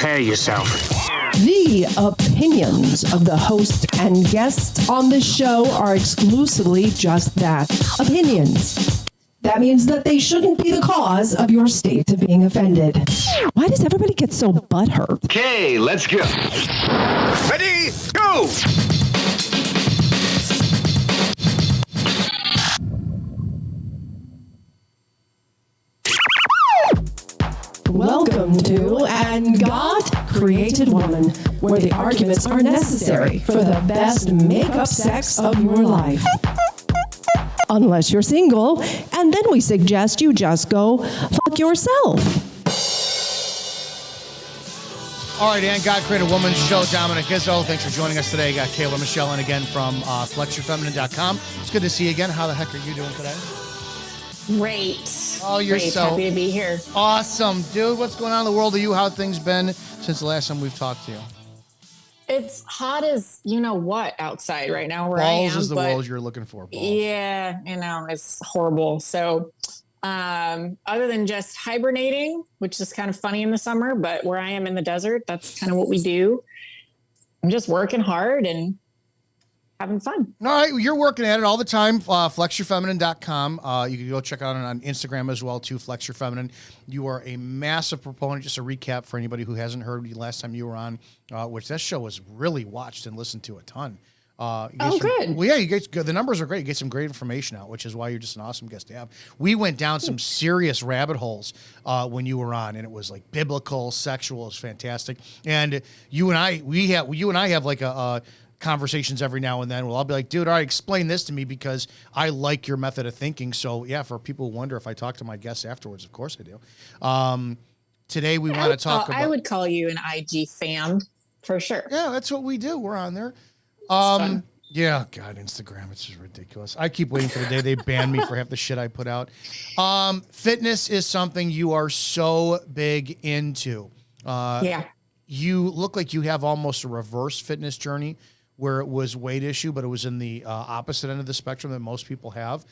prepare yourself. The opinions of the host and guests on this show are exclusively just that, opinions. That means that they shouldn't be the cause of your state of being offended. Why does everybody get so butthurt? Okay, let's go. Ready, go! Welcome to And God Created Woman, where the arguments are necessary for the best make-up sex of your life. Unless you're single, and then we suggest you just go fuck yourself. All right, and God Created Woman show, Dominic Izzo. Thanks for joining us today. Got Kayla Michelle in again from flexyourfeminine.com. It's good to see you again. How the heck are you doing today? Great. Oh, you're Great. so happy to be here. Awesome, dude. What's going on in the world of you? How have things been since the last time we've talked to you? It's hot as you know what outside right now where Balls I am. is the world you're looking for. Balls. Yeah, it's horrible. So other than just hibernating, which is kind of funny in the summer, but where I am in the desert, that's kind of what we do. I'm just working hard and having fun. All right, you're working at it all the time. Flexyourfeminine.com. You can go check out it on Instagram as well, too, Flexyourfeminine. You are a massive proponent. Just a recap for anybody who hasn't heard you last time you were on, which that show was really watched and listened to a ton. Good. Well, yeah, you get the numbers are great. You get some great information out, which is why you're just an awesome guest to have. We went down some serious rabbit holes when you were on, and it was like biblical, sexual. It was fantastic. And you and I have like a conversations every now and then. Well, I'll be like, dude, all right, explain this to me because I like your method of thinking. So yeah, for people who wonder if I talk to my guests afterwards, of course I do. Today we want to talk about. I would call you an IG fan for sure. Yeah, that's what we do. We're on there. Yeah, God, Instagram, it's just ridiculous. I keep waiting for the day they ban me for half the shit I put out. Fitness is something you are so big into. Yeah. You look like you have almost a reverse fitness journey where it was weight issue, but it was in the opposite end of the spectrum that most people have.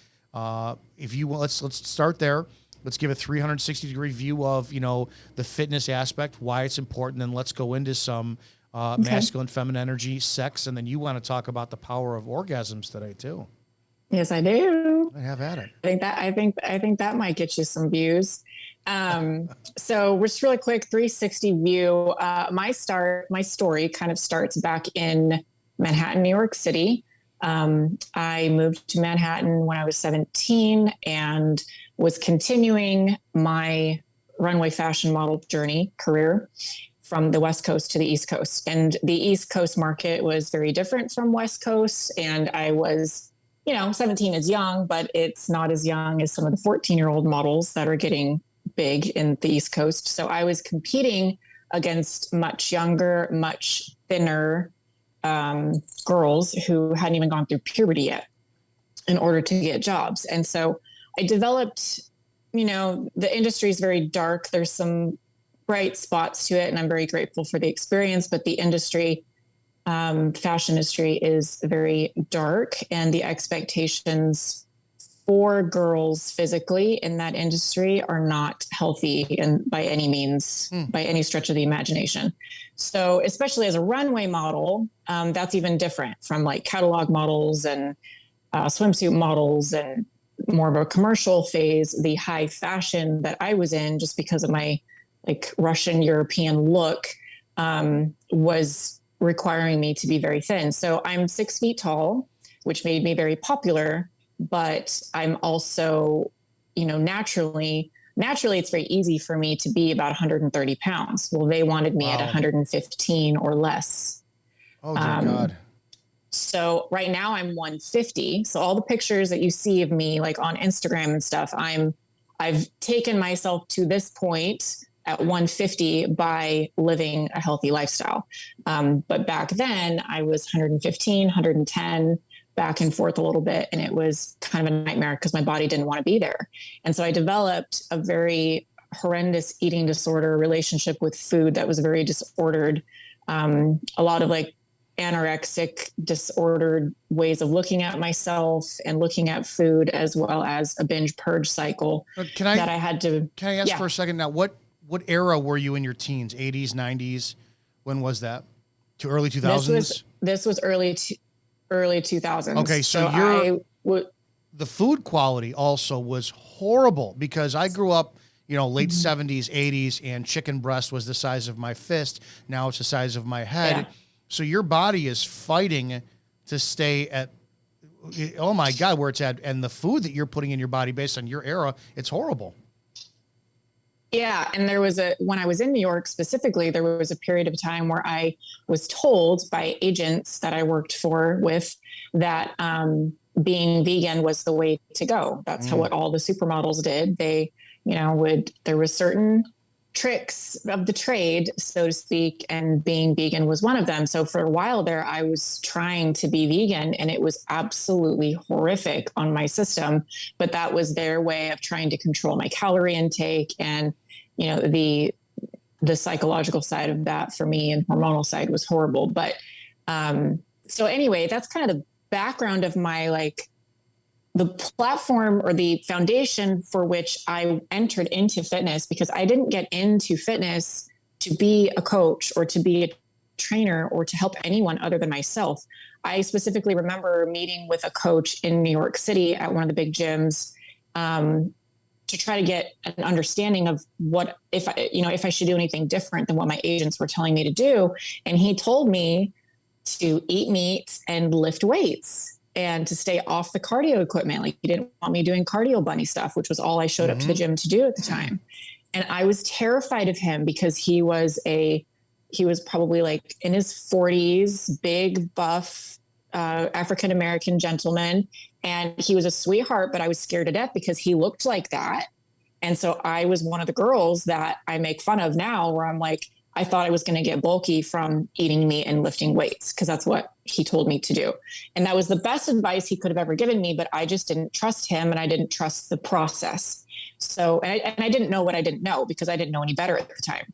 If you want, let's start there. Let's give a 360-degree view of, the fitness aspect, why it's important, and let's go into some masculine, feminine energy, sex, and then you want to talk about the power of orgasms today too. Yes, I do. I have at it. I think that might get you some views. So just really quick, 360 view. My story kind of starts back in Manhattan, New York City. I moved to Manhattan when I was 17 and was continuing my runway fashion model career from the West Coast to the East Coast. And the East Coast market was very different from West Coast. And I was, 17 is young, but it's not as young as some of the 14-year-old models that are getting big in the East Coast. So I was competing against much younger, much thinner girls who hadn't even gone through puberty yet in order to get jobs. And so I developed, the industry is very dark. There's some bright spots to it, and I'm very grateful for the experience, but the industry, fashion industry is very dark, and the expectations for girls physically in that industry are not healthy and by any means, by any stretch of the imagination. So especially as a runway model, that's even different from like catalog models and swimsuit models and more of a commercial phase. The high fashion that I was in, just because of my like Russian European look, was requiring me to be very thin. So I'm 6 feet tall, which made me very popular. But I'm also, naturally, it's very easy for me to be about 130 pounds. Well, they wanted me at 115 or less. Oh, dear God. So right now I'm 150. So all the pictures that you see of me, like on Instagram and stuff, I've taken myself to this point at 150 by living a healthy lifestyle. But back then I was 115, 110, back and forth a little bit. And it was kind of a nightmare because my body didn't want to be there. And so I developed a very horrendous eating disorder relationship with food that was very disordered. A lot of like anorexic, disordered ways of looking at myself and looking at food, as well as a binge purge cycle Can I that I had to. Can I ask for a second now? What what era were you in your teens? 80s, 90s? When was that? To early 2000s? This was early 2000s. Okay, so the food quality also was horrible because I grew up, late 70s, 80s, and chicken breast was the size of my fist. Now it's the size of my head. Yeah. So your body is fighting to stay at, oh my God, where it's at. And the food that you're putting in your body based on your era, it's horrible. Yeah. And when I was in New York specifically, there was a period of time where I was told by agents that I worked with that being vegan was the way to go. That's what all the supermodels did. They, there was certain tricks of the trade, so to speak, and being vegan was one of them. So for a while there, I was trying to be vegan and it was absolutely horrific on my system, but that was their way of trying to control my calorie intake and, the psychological side of that for me and hormonal side was horrible. But, so anyway, that's kind of the background of my, the platform or the foundation for which I entered into fitness, because I didn't get into fitness to be a coach or to be a trainer or to help anyone other than myself. I specifically remember meeting with a coach in New York City at one of the big gyms to try to get an understanding of what, if I should do anything different than what my agents were telling me to do. And he told me to eat meat and lift weights and to stay off the cardio equipment. Like, he didn't want me doing cardio bunny stuff, which was all I showed up to the gym to do at the time. And I was terrified of him because he was probably in his 40s, big, buff, African-American gentleman. And he was a sweetheart, but I was scared to death because he looked like that. And so I was one of the girls that I make fun of now, where I'm like, I thought I was going to get bulky from eating meat and lifting weights because that's what he told me to do. And that was the best advice he could have ever given me, but I just didn't trust him and I didn't trust the process. So, and I didn't know what I didn't know because I didn't know any better at the time.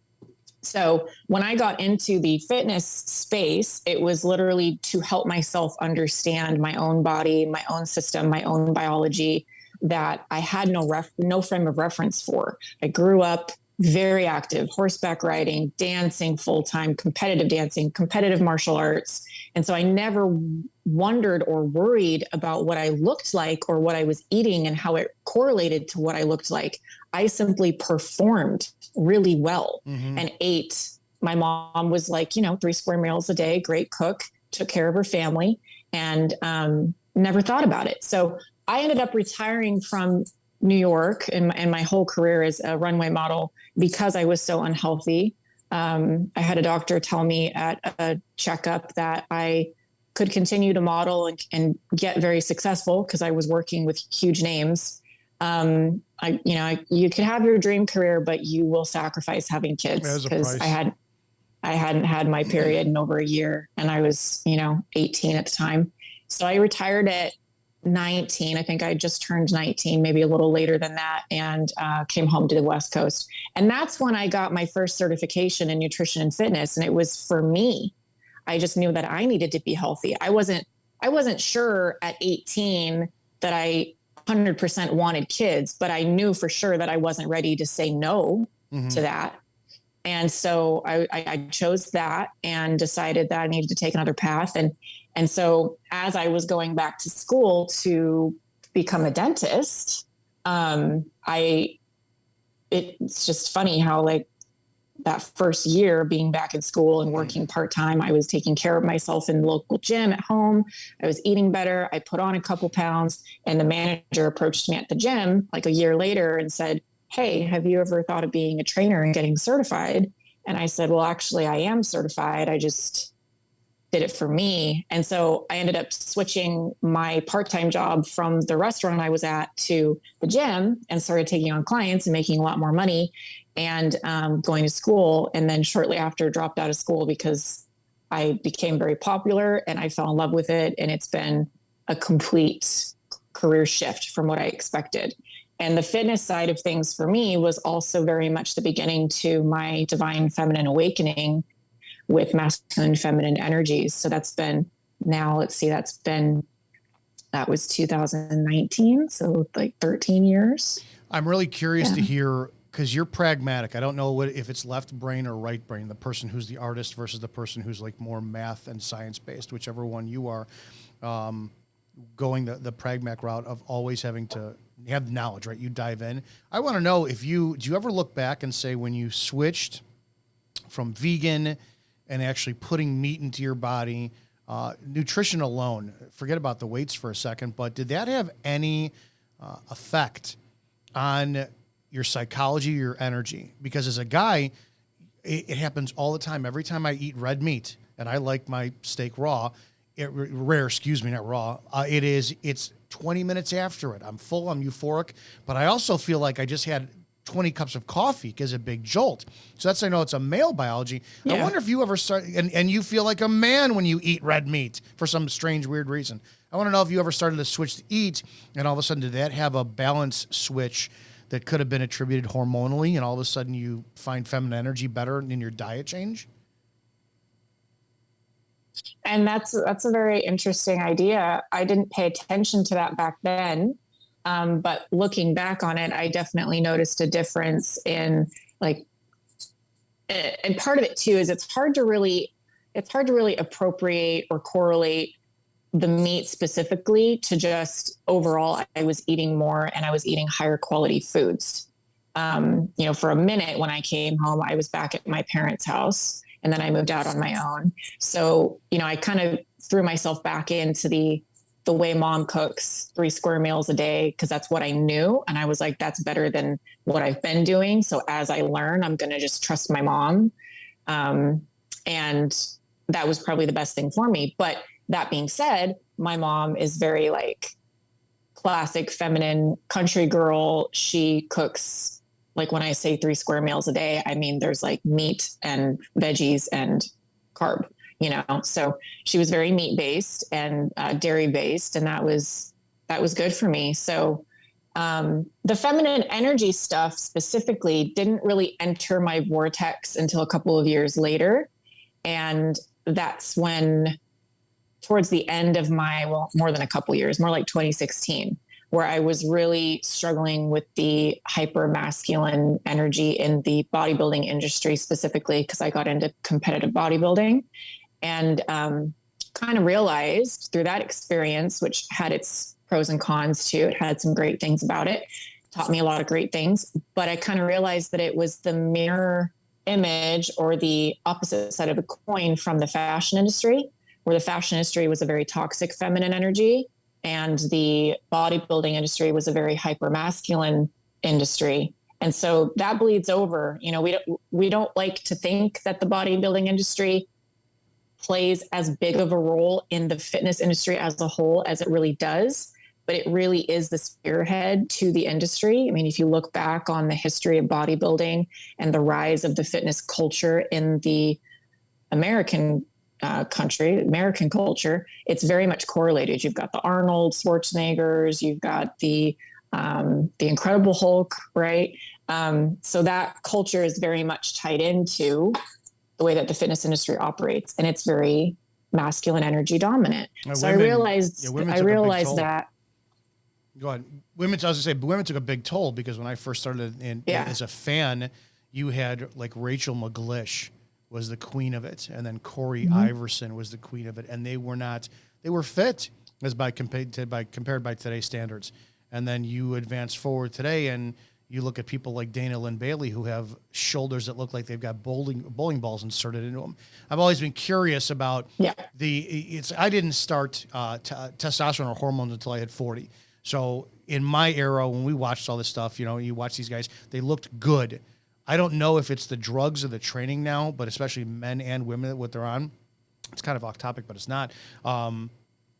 So when I got into the fitness space, it was literally to help myself understand my own body, my own system, my own biology that I had no frame of reference for. I grew up very active, horseback riding, dancing full-time, competitive martial arts. And so I never wondered or worried about what I looked like or what I was eating and how it correlated to what I looked like. I simply performed really well and ate. My mom was 3 square meals a day, great cook, took care of her family, and never thought about it. So I ended up retiring from New York and my whole career as a runway model because I was so unhealthy. I had a doctor tell me at a checkup that I could continue to model and get very successful because I was working with huge names. You could have your dream career, but you will sacrifice having kids, because I hadn't had my period in over a year and I was, 18 at the time. So I retired at 19. I think I just turned 19, maybe a little later than that, and came home to the West Coast. And that's when I got my first certification in nutrition and fitness. And it was for me. I just knew that I needed to be healthy. I wasn't sure at 18 that I 100% wanted kids, but I knew for sure that I wasn't ready to say no to that. And so I chose that and decided that I needed to take another path. And so as I was going back to school to become a dentist, it's just funny how that first year being back in school and working part-time, I was taking care of myself in the local gym at home. I was eating better. I put on a couple pounds, and the manager approached me at the gym a year later and said, "Hey, have you ever thought of being a trainer and getting certified?" And I said, "Well, actually I am certified. I just did it for me." And so I ended up switching my part-time job from the restaurant I was at to the gym and started taking on clients and making a lot more money and going to school. And then shortly after dropped out of school because I became very popular and I fell in love with it. And it's been a complete career shift from what I expected. And the fitness side of things for me was also very much the beginning to my divine feminine awakening with masculine and feminine energies. So that's been that was 2019. So 13 years. I'm really curious to hear because you're pragmatic. I don't know if it's left brain or right brain, the person who's the artist versus the person who's like more math and science based, whichever one you are, going the pragmatic route of always having to have knowledge, right? You dive in. I want to know do you ever look back and say when you switched from vegan and actually putting meat into your body, nutrition alone, forget about the weights for a second, but did that have any effect on your psychology, your energy? Because as a guy, it happens all the time. Every time I eat red meat, and I like my steak raw, rare, excuse me, not raw. It's 20 minutes after it. I'm full, I'm euphoric, but I also feel like I just had 20 cups of coffee because a big jolt. So that's, I know it's a male biology. Yeah. I wonder if you ever start, and you feel like a man when you eat red meat for some strange, weird reason. I want to know if you ever started to switch to eat, and all of a sudden did that have a balance switch that could have been attributed hormonally, and all of a sudden you find feminine energy better in your diet change? And that's a very interesting idea. I didn't pay attention to that back then. But looking back on it, I definitely noticed a difference in like, and part of it too, is it's hard to really appropriate or correlate the meat specifically to just overall, I was eating more and I was eating higher quality foods. For a minute when I came home, I was back at my parents' house and then I moved out on my own. So, I kind of threw myself back into the way mom cooks 3 square meals a day, because that's what I knew. And I was like, that's better than what I've been doing. So as I learn, I'm going to just trust my mom. And that was probably the best thing for me. But that being said, my mom is very like classic feminine country girl. She cooks, like when I say 3 square meals a day, I mean, there's like meat and veggies and carb. So she was very meat based and dairy based, and that was good for me. So the feminine energy stuff specifically didn't really enter my vortex until a couple of years later. And that's when, towards the end of more than a couple years, more like 2016, where I was really struggling with the hyper masculine energy in the bodybuilding industry specifically, because I got into competitive bodybuilding. And kind of realized through that experience, which had its pros and cons too, it had some great things about it, taught me a lot of great things, but I kind of realized that it was the mirror image or the opposite side of a coin from the fashion industry, where the fashion industry was a very toxic feminine energy and the bodybuilding industry was a very hyper masculine industry. And so that bleeds over. We don't like to think that the bodybuilding industry plays as big of a role in the fitness industry as a whole as it really does, but it really is the spearhead to the industry. I mean, if you look back on the history of bodybuilding and the rise of the fitness culture in the American culture, it's very much correlated. You've got the Arnold Schwarzeneggers, you've got the Incredible Hulk, right? So that culture is very much tied into the way that the fitness industry operates, and it's very masculine energy dominant. So I realized that. Go ahead. Women took a big toll, because when I first started as a fan, you had like Rachel McGlish was the queen of it, and then Corey Iverson was the queen of it, and they were fit as compared by today's standards. And then you advance forward today, and you look at people like Dana Lynn Bailey, who have shoulders that look like they've got bowling balls inserted into them. I've always been curious about I didn't start testosterone or hormones until I hit 40. So in my era, when we watched all this stuff, you watch these guys, they looked good. I don't know if it's the drugs or the training now, but especially men and women, what they're on. It's kind of off topic, but it's not.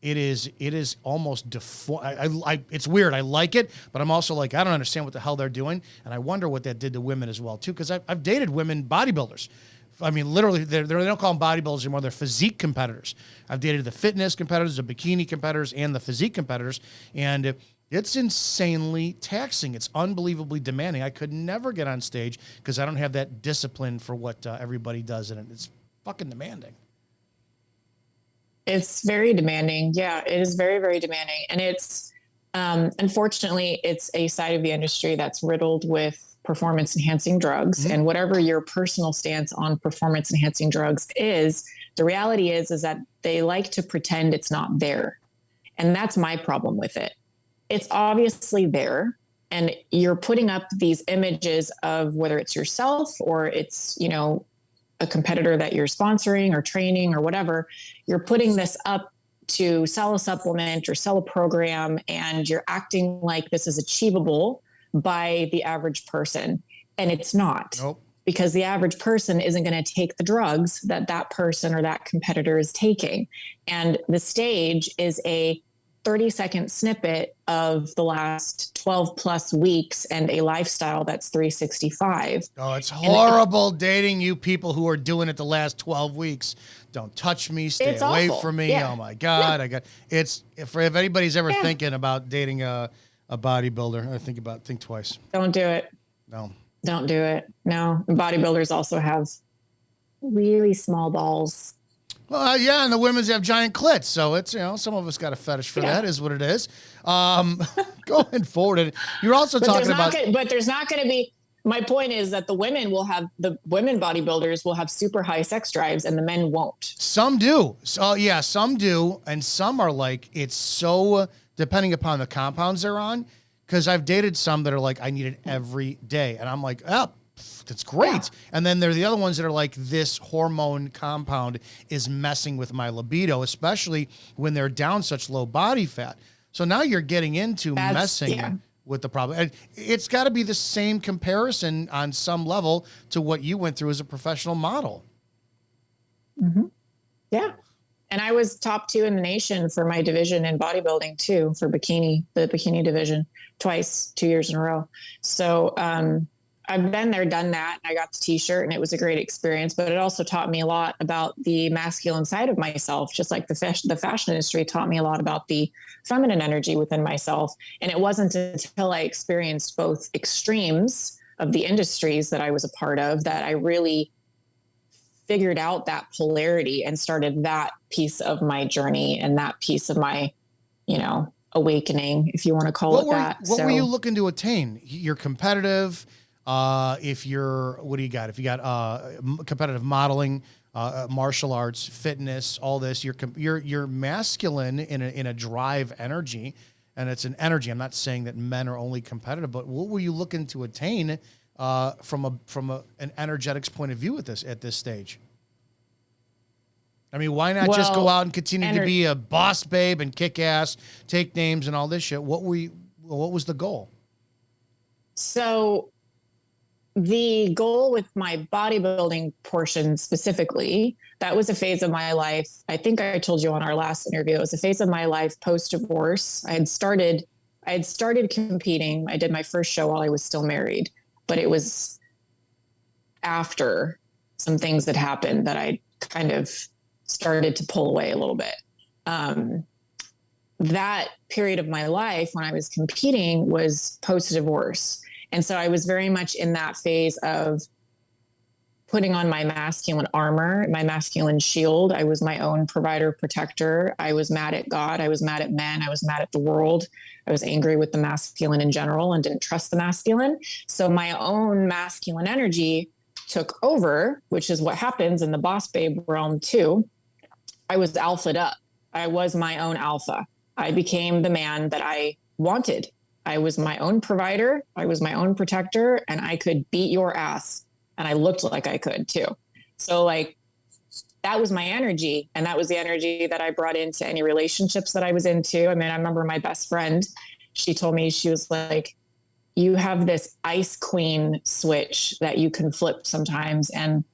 It is almost it's weird. I like it, but I'm also like, I don't understand what the hell they're doing. And I wonder what that did to women as well too. Cause I've dated women bodybuilders. I mean, literally they don't call them bodybuilders anymore. They're physique competitors. I've dated the fitness competitors, the bikini competitors, and the physique competitors. And it's insanely taxing. It's unbelievably demanding. I could never get on stage because I don't have that discipline for what everybody does. And it's fucking demanding. It's very demanding. Yeah, it is very, very demanding. And it's Unfortunately, it's a side of the industry that's riddled with performance enhancing drugs. And whatever your personal stance on performance enhancing drugs is, the reality is that they like to pretend it's not there. And that's my problem with it. It's obviously there. And you're putting up these images of whether it's yourself or it's, a competitor that you're sponsoring or training or whatever, you're putting this up to sell a supplement or sell a program, and you're acting like this is achievable by the average person. And it's not. Nope. Because the average person isn't going to take the drugs that that person or that competitor is taking. And the stage is a 30-second snippet of the last 12 plus weeks and a lifestyle that's 365. Oh, it's horrible dating you people who are doing it the last 12 weeks. Don't touch me. Stay away from me. Yeah. Oh my God. Yeah. If anybody's ever thinking about dating a bodybuilder, think twice. Don't do it. No. Don't do it. No. Bodybuilders also have really small balls. Well, yeah, and the women's have giant clits, so it's some of us got a fetish for that, is what it is. Going forward, you're also talking about, but there's not going to be. My point is that the women bodybuilders will have super high sex drives, and the men won't. Some do. So yeah, some do, and some are like, it's so depending upon the compounds they're on. Because I've dated some that are like, I need it every day, and I'm like, that's great. Yeah. And then there are the other ones that are like, this hormone compound is messing with my libido, especially when they're down such low body fat. So now you're getting into messing with the problem. And it's got to be the same comparison on some level to what you went through as a professional model. Mm-hmm. Yeah. And I was top 2 in the nation for my division in bodybuilding too, for the bikini division, twice, 2 years in a row. So, I've been there, done that. And I got the t-shirt and it was a great experience, but it also taught me a lot about the masculine side of myself, just like the fashion industry taught me a lot about the feminine energy within myself. And it wasn't until I experienced both extremes of the industries that I was a part of that I really figured out that polarity and started that piece of my journey and that piece of my, awakening, if you want to call it that. What were you looking to attain? You're competitive. If you got competitive modeling, martial arts, fitness, all this, you're masculine in a drive energy, and it's an energy. I'm not saying that men are only competitive, but what were you looking to attain from an energetics point of view at this stage? I mean, why not just go out and continue to be a boss babe and kick ass, take names and all this shit? What was the goal? So the goal with my bodybuilding portion specifically, that was a phase of my life. I think I told you on our last interview, it was a phase of my life post-divorce. I had started competing. I did my first show while I was still married, but it was after some things that happened that I kind of started to pull away a little bit. That period of my life when I was competing was post-divorce. And so I was very much in that phase of putting on my masculine armor, my masculine shield. I was my own provider, protector. I was mad at God. I was mad at men. I was mad at the world. I was angry with the masculine in general and didn't trust the masculine. So my own masculine energy took over, which is what happens in the boss babe realm too. I was alphaed up. I was my own alpha. I became the man that I wanted. I was my own provider. I was my own protector, and I could beat your ass. And I looked like I could too. So that was my energy. And that was the energy that I brought into any relationships that I was into. I mean, I remember my best friend, she told me, she was like, you have this ice queen switch that you can flip sometimes. And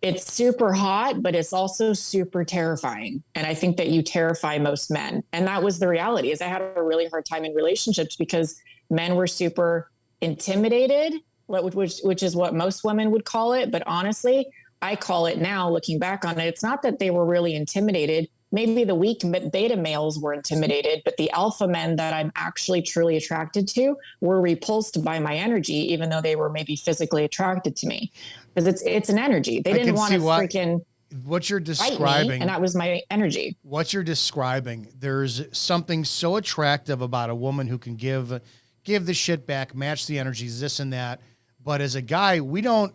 it's super hot, but it's also super terrifying. And I think that you terrify most men. And that was the reality, is I had a really hard time in relationships because men were super intimidated, which is what most women would call it. But honestly, I call it now, looking back on it, it's not that they were really intimidated. Maybe the weak beta males were intimidated, but the alpha men that I'm actually truly attracted to were repulsed by my energy, even though they were maybe physically attracted to me. Because it's an energy. They didn't want to freaking what you're fight me, describing, and that was my energy. what you're describing, there's something so attractive about a woman who can give the shit back, match the energies, this and that. But as a guy, we don't,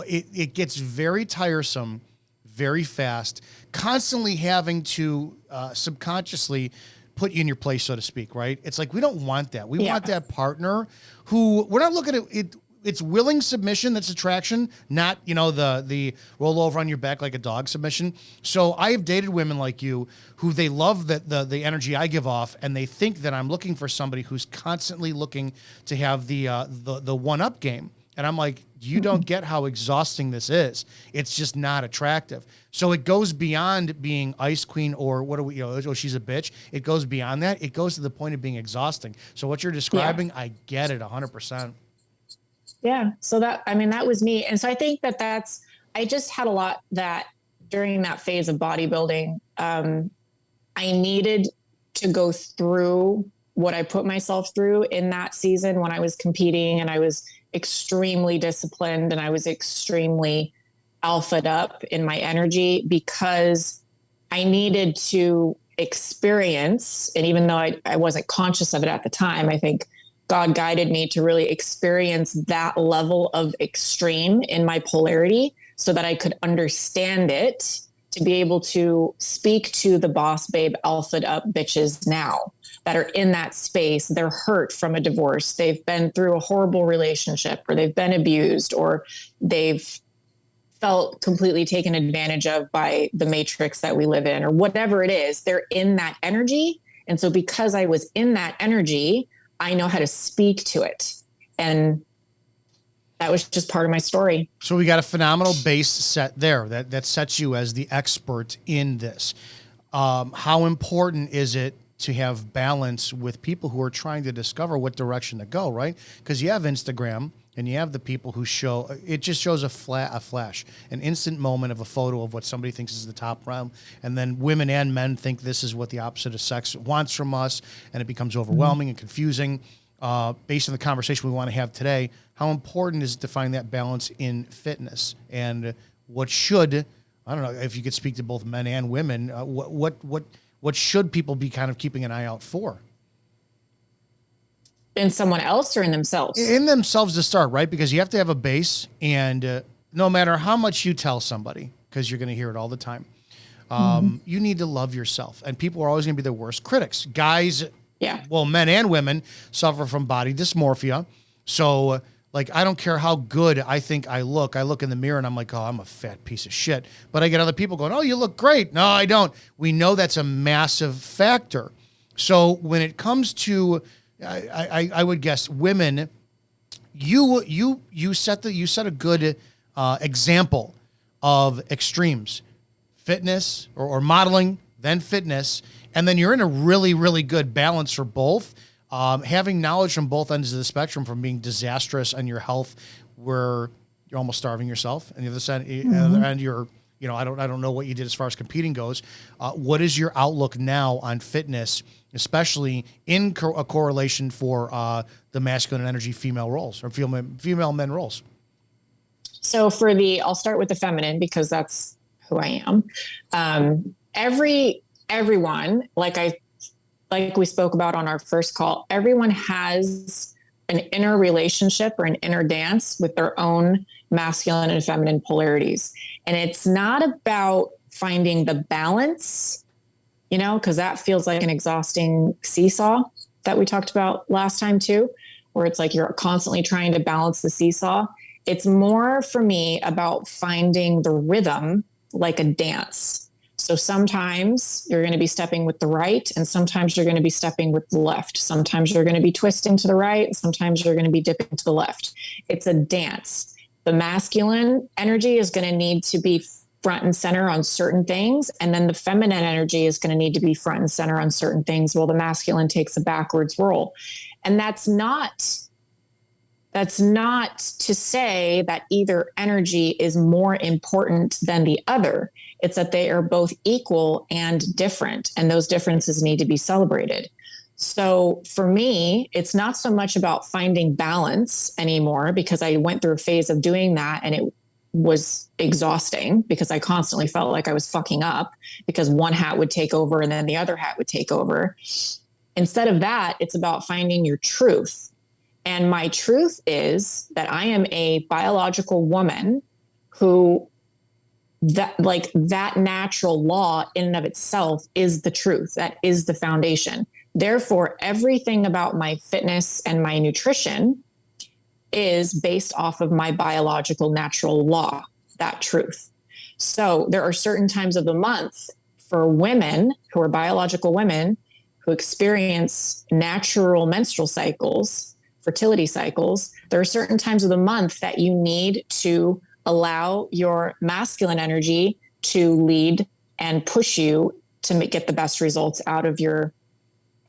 it gets very tiresome very fast, constantly having to subconsciously put you in your place, so to speak, right? It's like, we don't want that. We want that partner who, we're not looking at it. It's willing submission that's attraction, not, the roll over on your back like a dog submission. So I have dated women like you who they love the energy I give off, and they think that I'm looking for somebody who's constantly looking to have the one-up game. And I'm like, you don't get how exhausting this is. It's just not attractive. So it goes beyond being ice queen or what are we, oh, she's a bitch. It goes beyond that. It goes to the point of being exhausting. So what you're describing, I get it 100%. Yeah. So that was me. And so I think I just had a lot that during that phase of bodybuilding, I needed to go through what I put myself through in that season when I was competing, and I was extremely disciplined and I was extremely alphaed up in my energy, because I needed to experience, and even though I wasn't conscious of it at the time, I think God guided me to really experience that level of extreme in my polarity so that I could understand it, to be able to speak to the boss babe alphaed up bitches now that are in that space. They're hurt from a divorce. They've been through a horrible relationship, or they've been abused, or they've felt completely taken advantage of by the matrix that we live in, or whatever it is. They're in that energy. And so because I was in that energy, I know how to speak to it. And that was just part of my story. So we got a phenomenal base set there that sets you as the expert in this. How important is it to have balance with people who are trying to discover what direction to go, right? Because you have Instagram and you have the people who show, it just shows a flash, an instant moment of a photo of what somebody thinks is the top realm. And then women and men think this is what the opposite of sex wants from us. And it becomes overwhelming and confusing. Based on the conversation we want to have today, how important is it to find that balance in fitness? And what should, I don't know if you could speak to both men and women, what should people be kind of keeping an eye out for? In someone else or in themselves? In themselves to start, right? Because you have to have a base, and no matter how much you tell somebody, because you're going to hear it all the time, you need to love yourself. And people are always going to be their worst critics. Guys, well, men and women suffer from body dysmorphia. So, like, I don't care how good I think I look in the mirror and I'm like, oh, I'm a fat piece of shit. But I get other people going, oh, you look great. No, I don't. We know that's a massive factor. So when it comes to, I would guess women, you set a good example of extremes, fitness or modeling, then fitness. And then you're in a really, really good balance for both. Having knowledge from both ends of the spectrum, from being disastrous on your health, where you're almost starving yourself, and the other side, and you're, I don't know what you did as far as competing goes. What is your outlook now on fitness, especially in a correlation for the masculine energy female roles, or female men roles? So I'll start with the feminine, because that's who I am. Everyone, like we spoke about on our first call, everyone has an inner relationship or an inner dance with their own masculine and feminine polarities. And it's not about finding the balance, because that feels like an exhausting seesaw that we talked about last time too, where it's like you're constantly trying to balance the seesaw. It's more for me about finding the rhythm like a dance. So sometimes you're going to be stepping with the right, and sometimes you're going to be stepping with the left. Sometimes you're going to be twisting to the right, and sometimes you're going to be dipping to the left. It's a dance. The masculine energy is going to need to be front and center on certain things, and then the feminine energy is going to need to be front and center on certain things, while the masculine takes a backwards roll. And that's not to say that either energy is more important than the other. It's that they are both equal and different, and those differences need to be celebrated. So for me, it's not so much about finding balance anymore, because I went through a phase of doing that, and was exhausting because I constantly felt like I was fucking up because one hat would take over and then the other hat would take over. Instead of that, it's about finding your truth. And my truth is that I am a biological woman who that natural law in and of itself is the truth. That is the foundation. Therefore, everything about my fitness and my nutrition is based off of my biological natural law, that truth. So there are certain times of the month for women who are biological women who experience natural menstrual cycles, fertility cycles. There are certain times of the month that you need to allow your masculine energy to lead and push you to get the best results out of your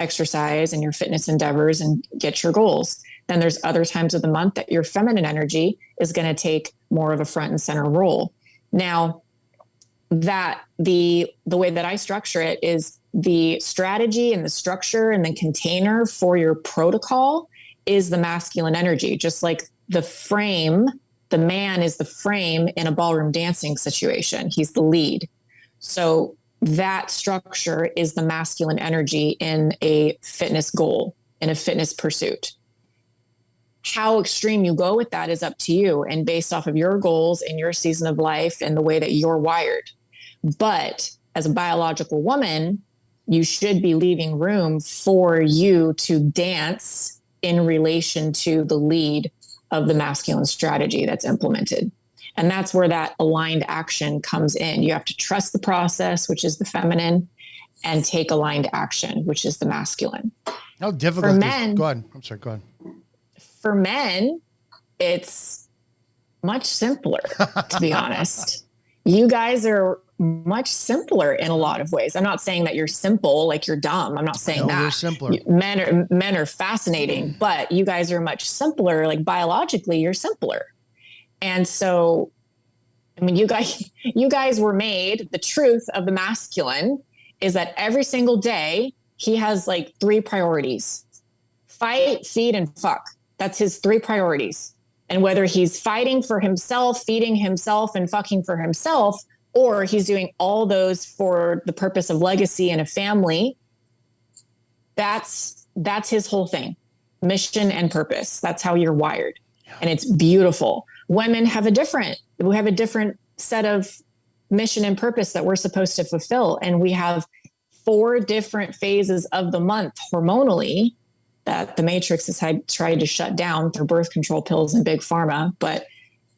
exercise and your fitness endeavors and get your goals. Then there's other times of the month that your feminine energy is going to take more of a front and center role. Now, that the way that I structure it is the strategy and the structure and the container for your protocol is the masculine energy. Just like the frame, the man is the frame in a ballroom dancing situation. He's the lead. So that structure is the masculine energy in a fitness goal, in a fitness pursuit. How extreme you go with that is up to you and based off of your goals and your season of life and the way that you're wired. But as a biological woman, you should be leaving room for you to dance in relation to the lead of the masculine strategy that's implemented. And that's where that aligned action comes in. You have to trust the process, which is the feminine, and take aligned action, which is the masculine. How difficult for men? Go ahead. I'm sorry. Go ahead. For men, it's much simpler, to be honest. You guys are much simpler in a lot of ways. I'm not saying that you're simple, like you're dumb. I'm not saying that. We're simpler. Men are fascinating, but you guys are much simpler. Like biologically, you're simpler. And so, I mean, you guys were made, the truth of the masculine is that every single day he has like 3 priorities: fight, feed, and fuck. That's his 3 priorities. And whether he's fighting for himself, feeding himself, and fucking for himself, or he's doing all those for the purpose of legacy and a family, that's his whole thing. Mission and purpose. That's how you're wired. And it's beautiful. Women have we have a different set of mission and purpose that we're supposed to fulfill. And we have 4 different phases of the month hormonally that the Matrix has tried to shut down through birth control pills and big pharma. But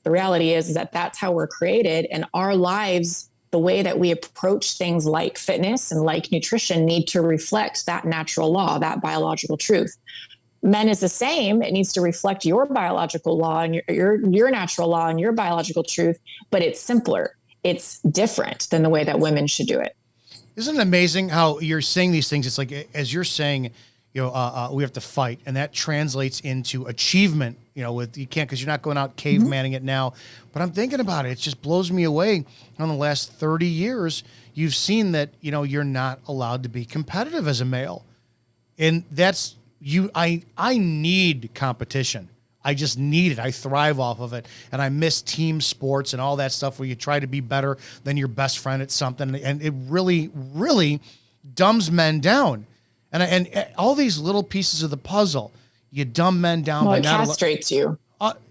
the reality is that that's how we're created, and our lives, the way that we approach things like fitness and like nutrition, need to reflect that natural law, that biological truth. Men is the same. It needs to reflect your biological law and your natural law and your biological truth, but it's simpler. It's different than the way that women should do it. Isn't it amazing how you're saying these things? It's like, as you're saying, we have to fight, and that translates into achievement. You can't, because you're not going out cavemanning it now. But I'm thinking about it. It just blows me away. On the last 30 years, you've seen that, you're not allowed to be competitive as a male. And that's I need competition. I just need it. I thrive off of it. And I miss team sports and all that stuff where you try to be better than your best friend at something. And it really, really dumbs men down. And all these little pieces of the puzzle, you dumb men down. Well, it castrates you.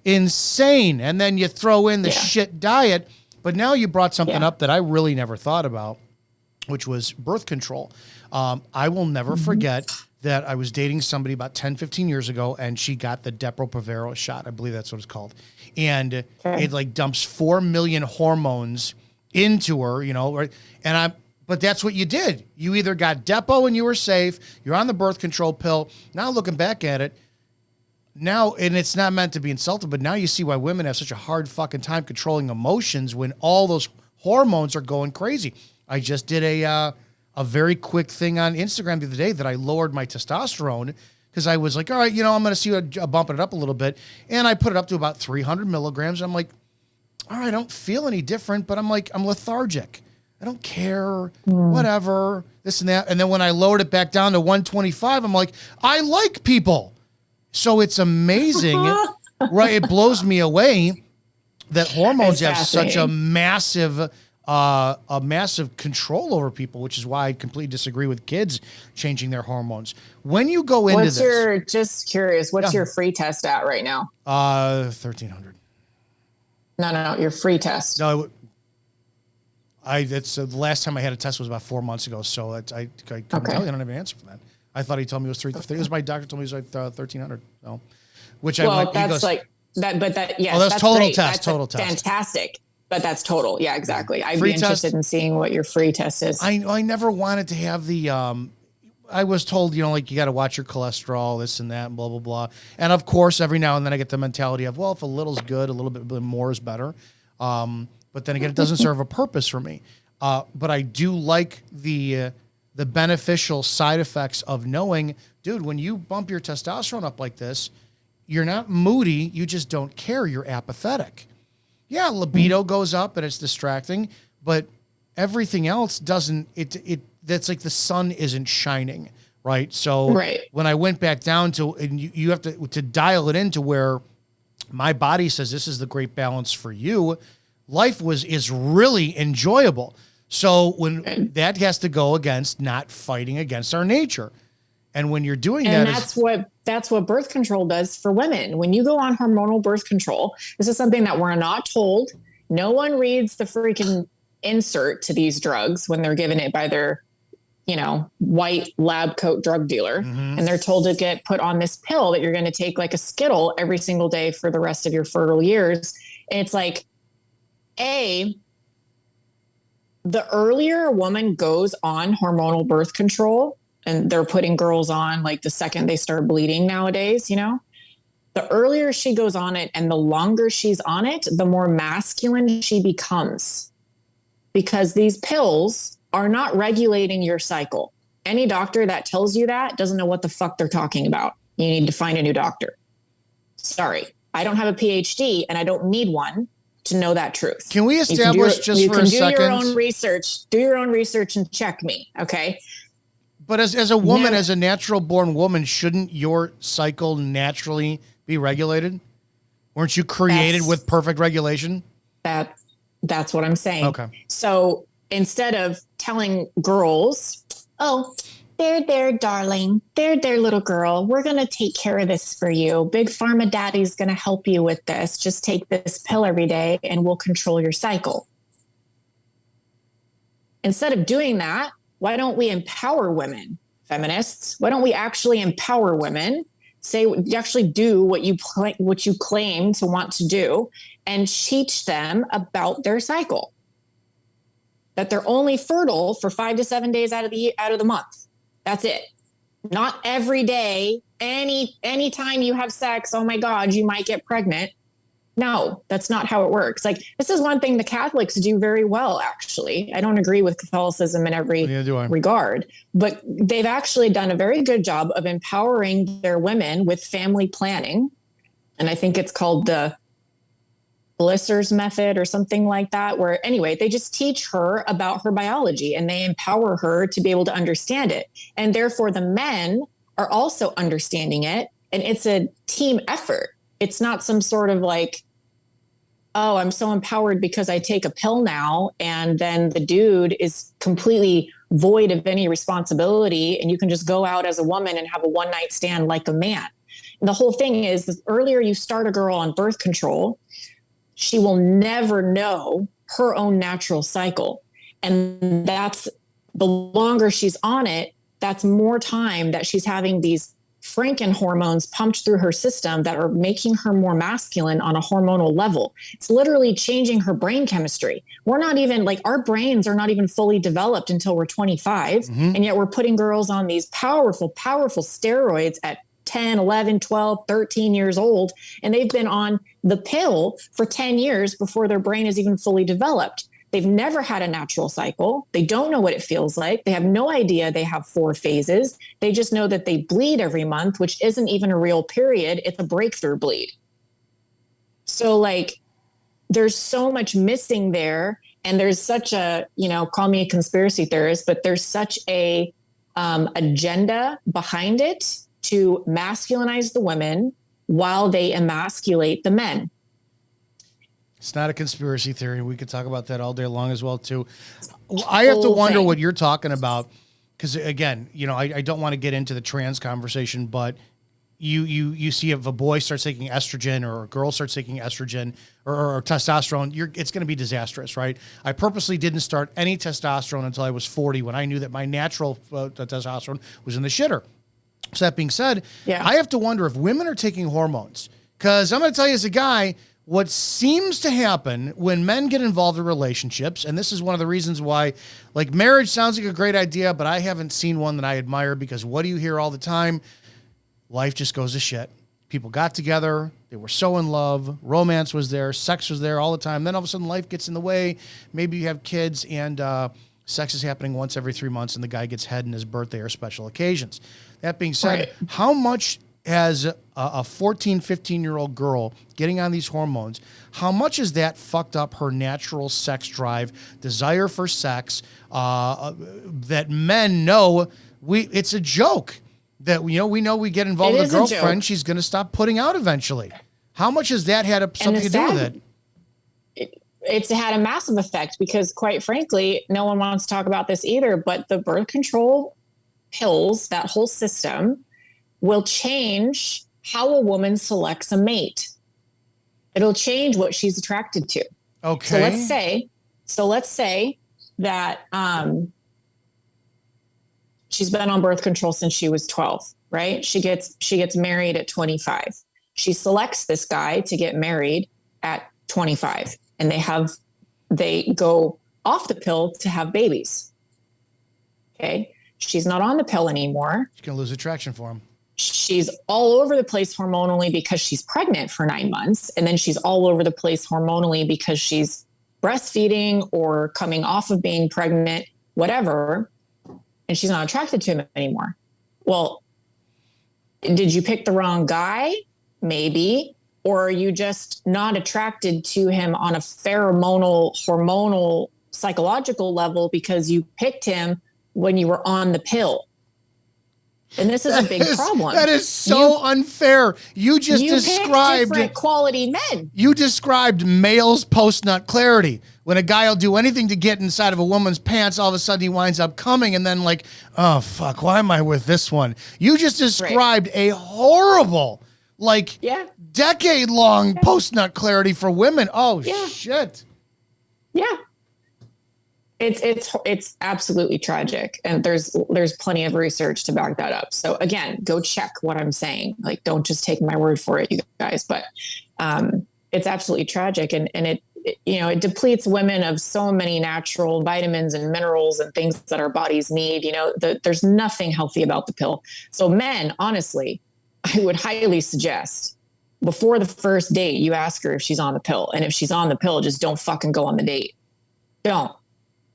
Insane. And then you throw in the shit diet. But now you brought something up that I really never thought about, which was birth control. I will never forget that I was dating somebody about 10, 15 years ago, and she got the Depo-Provera shot. I believe that's what it's called. And it like dumps 4 million hormones into her, but that's what you did. You either got Depo and you were safe, you're on the birth control pill. Now looking back at it, and it's not meant to be insulted, but now you see why women have such a hard fucking time controlling emotions when all those hormones are going crazy. I just did a very quick thing on Instagram the other day that I lowered my testosterone because I was like, all right, I'm going to see bumping it up a little bit. And I put it up to about 300 milligrams. I'm like, all right, I don't feel any different, but I'm lethargic. I don't care, whatever, this and that. And then when I lowered it back down to 125, I'm like, I like people. So it's amazing, right? It blows me away that hormones It's have such a fascinating. massive control over people, which is why I completely disagree with kids changing their hormones. When you go into Just curious, what's your free test at right now? 1,300. No, your free test. No, that's the last time I had a test was about 4 months ago. So I couldn't tell you. I don't have an answer for that. I thought he told me it was 3. It was my doctor told me it was like 1,300. So, which Well, I went, that's goes, like that, but that, yes, oh, that's total great. test, That's total test. fantastic. But that's total. Yeah, exactly. I'd Free be interested test? in seeing what your free test is. I never wanted to have the, I was told, like you got to watch your cholesterol, this and that, and blah, blah, blah. And of course, every now and then I get the mentality of, well, if a little's good, a little bit more is better. But then again, it doesn't serve a purpose for me. But I do like the beneficial side effects of knowing, dude, when you bump your testosterone up like this, you're not moody. You just don't care. You're apathetic. Yeah, libido goes up and it's distracting, but everything else doesn't. That's like the sun isn't shining, right? So when I went back down to, and you have to dial it into where my body says this is the great balance for you. Life is really enjoyable. So when that has to go against not fighting against our nature. And when you're doing that, that's what birth control does for women. When you go on hormonal birth control, this is something that we're not told. No one reads the freaking insert to these drugs when they're given it by their, white lab coat drug dealer. And they're told to get put on this pill that you're going to take like a Skittle every single day for the rest of your fertile years. And it's like, the earlier a woman goes on hormonal birth control, and they're putting girls on like the second they start bleeding nowadays, the earlier she goes on it and the longer she's on it, the more masculine she becomes, because these pills are not regulating your cycle. Any doctor that tells you that doesn't know what the fuck they're talking about. You need to find a new doctor. Sorry, I don't have a PhD and I don't need one to know that truth. Can we establish just for a second? You can do your own research. Do your own research and check me, okay? But as a woman, as a natural born woman, shouldn't your cycle naturally be regulated? Weren't you created with perfect regulation? That's what I'm saying. Okay. So instead of telling girls, oh, there, darling, there, little girl, we're going to take care of this for you. Big Pharma Daddy's going to help you with this. Just take this pill every day and we'll control your cycle. Instead of doing that, why don't we empower women, feminists? Why don't we actually empower women? Say, actually do what you claim to want to do, and teach them about their cycle. That they're only fertile for 5 to 7 days out of the month. That's it. Not every day. Any time you have sex, oh my God, you might get pregnant. No, that's not how it works. Like, this is one thing the Catholics do very well, actually. I don't agree with Catholicism in every regard, but they've actually done a very good job of empowering their women with family planning. And I think it's called the Blisser's method or something like that, where anyway, they just teach her about her biology and they empower her to be able to understand it. And therefore the men are also understanding it. And it's a team effort. It's not some sort of like, oh, I'm so empowered because I take a pill now, and then the dude is completely void of any responsibility, and you can just go out as a woman and have a one-night stand like a man. And the whole thing is, the earlier you start a girl on birth control, she will never know her own natural cycle. And that's the longer she's on it, that's more time that she's having these Franken hormones pumped through her system that are making her more masculine on a hormonal level. It's literally changing her brain chemistry. We're not even like, our brains are not even fully developed until we're 25. And yet we're putting girls on these powerful steroids at 10, 11, 12, 13 years old. And they've been on the pill for 10 years before their brain is even fully developed. They've never had a natural cycle. They don't know what it feels like. They have no idea they have 4 phases. They just know that they bleed every month, which isn't even a real period. It's a breakthrough bleed. So like, there's so much missing there. And there's such a, call me a conspiracy theorist, but there's such a agenda behind it to masculinize the women while they emasculate the men. It's not a conspiracy theory. We could talk about that all day long as well, too. I have to Whole wonder thing. what you're talking about. Because, again, I don't want to get into the trans conversation, but you see if a boy starts taking estrogen or a girl starts taking estrogen or testosterone, it's going to be disastrous, right? I purposely didn't start any testosterone until I was 40 when I knew that my natural testosterone was in the shitter. So that being said, Yeah. I have to wonder if women are taking hormones. Because I'm going to tell you as a guy, what seems to happen when men get involved in relationships, and this is one of the reasons why, like, marriage sounds like a great idea, but I haven't seen one that I admire, because what do you hear all the time? Life just goes to shit. People got together, they were so in love, romance was there, sex was there all the time. Then all of a sudden life gets in the way. Maybe you have kids and sex is happening once every 3 months and the guy gets head in his birthday or special occasions. That being said, Right. how much has a 14, 15-year-old girl getting on these hormones, how much has that fucked up her natural sex drive, desire for sex, that men know it's a joke? That we know we get involved It with a is a girlfriend, joke. she's going to stop putting out eventually. How much has that had something to do with it? It's had a massive effect because, quite frankly, no one wants to talk about this either, but the birth control pills, that whole system, will change how a woman selects a mate. It'll change what she's attracted to. Okay. So let's say that she's been on birth control since she was 12, right? She gets married at 25. She selects this guy to get married at 25, and they go off the pill to have babies. Okay. She's not on the pill anymore. She's going to lose attraction for him. She's all over the place hormonally because she's pregnant for 9 months. And then she's all over the place hormonally because she's breastfeeding or coming off of being pregnant, whatever. And she's not attracted to him anymore. Well, did you pick the wrong guy? Maybe. Or are you just not attracted to him on a pheromonal, hormonal, psychological level because you picked him when you were on the pill? And this is a big problem. That is so unfair. You just described different quality men. You described male's post-nut clarity. When a guy will do anything to get inside of a woman's pants, all of a sudden he winds up coming and then like, oh, fuck, why am I with this one? You just described a horrible, decade-long post-nut clarity for women. Oh, shit. Yeah. It's absolutely tragic. And there's plenty of research to back that up. So again, go check what I'm saying. Like, don't just take my word for it, you guys, but it's absolutely tragic. And it depletes women of so many natural vitamins and minerals and things that our bodies need. There's nothing healthy about the pill. So men, honestly, I would highly suggest before the first date, you ask her if she's on the pill. And if she's on the pill, just don't fucking go on the date. Don't.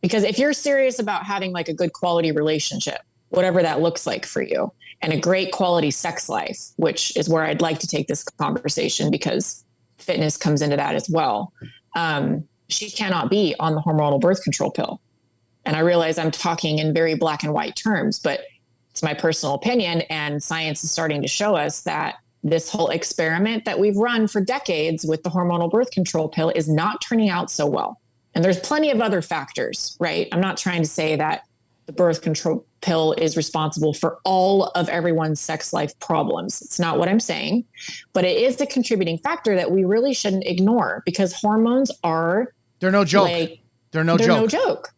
Because if you're serious about having like a good quality relationship, whatever that looks like for you, and a great quality sex life, which is where I'd like to take this conversation because fitness comes into that as well. She cannot be on the hormonal birth control pill. And I realize I'm talking in very black and white terms, but it's my personal opinion. And science is starting to show us that this whole experiment that we've run for decades with the hormonal birth control pill is not turning out so well. And there's plenty of other factors, right? I'm not trying to say that the birth control pill is responsible for all of everyone's sex life problems. It's not what I'm saying, but it is a contributing factor that we really shouldn't ignore because hormones are... They're no joke. They're no joke.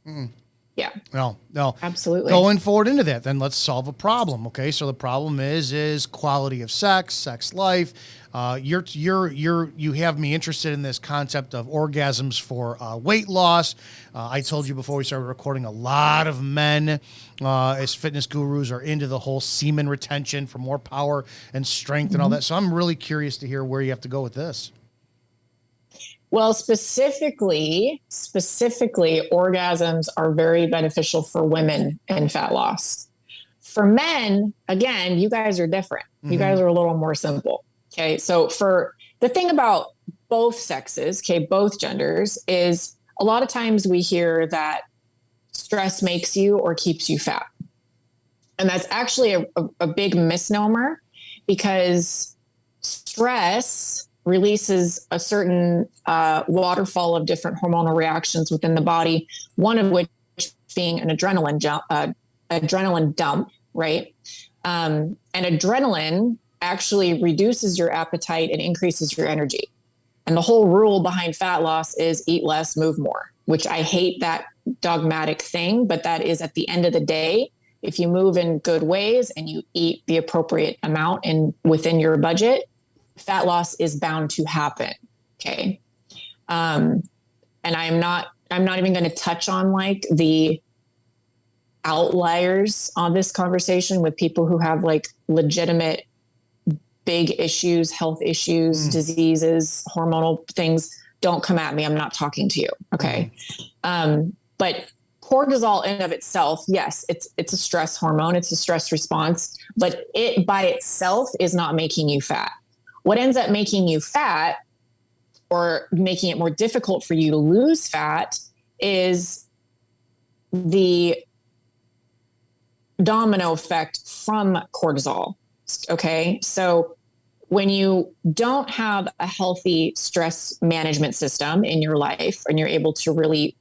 Mm. Yeah. No. Absolutely. Going forward into that, then let's solve a problem. Okay, so the problem is quality of sex life. You have me interested in this concept of orgasms for weight loss. I told you before we started recording, a lot of men as fitness gurus are into the whole semen retention for more power and strength and all that. So I'm really curious to hear where you have to go with this. Well, specifically, orgasms are very beneficial for women in fat loss. For men, again, you guys are different. Mm-hmm. You guys are a little more simple. Okay. So for the thing about both sexes, both genders, is a lot of times we hear that stress makes you or keeps you fat. And that's actually a big misnomer because stress releases a certain waterfall of different hormonal reactions within the body, one of which being an adrenaline dump, right? And adrenaline actually reduces your appetite and increases your energy. And the whole rule behind fat loss is eat less, move more, which I hate that dogmatic thing, but that is at the end of the day, if you move in good ways and you eat the appropriate amount and within your budget, fat loss is bound to happen. Okay. And I'm not even going to touch on like the outliers on this conversation with people who have like legitimate big issues, health issues, diseases, hormonal things. Don't come at me. I'm not talking to you. Okay. But cortisol in and of itself, yes, it's a stress hormone. It's a stress response, but it by itself is not making you fat. What ends up making you fat or making it more difficult for you to lose fat is the domino effect from cortisol. Okay. So when you don't have a healthy stress management system in your life and you're able to really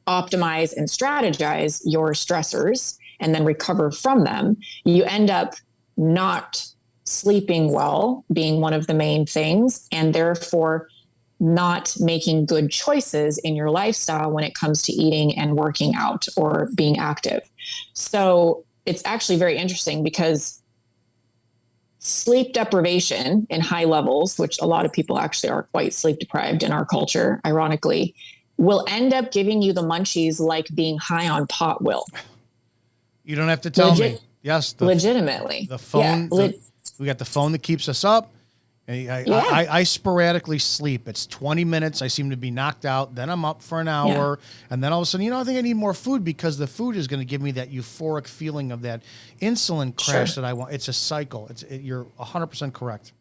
optimize and strategize your stressors and then recover from them, you end up not sleeping well, being one of the main things, and therefore not making good choices in your lifestyle when it comes to eating and working out or being active. So it's actually very interesting because sleep deprivation in high levels, which a lot of people actually are quite sleep deprived in our culture, ironically, will end up giving you the munchies like being high on pot will. You don't have to tell me. Yes. Legitimately. The phone, we got the phone that keeps us up. I sporadically sleep. It's 20 minutes. I seem to be knocked out. Then I'm up for an hour. And then all of a sudden, I think I need more food because the food is going to give me that euphoric feeling of that insulin crash that I want. It's a cycle. You're 100% correct.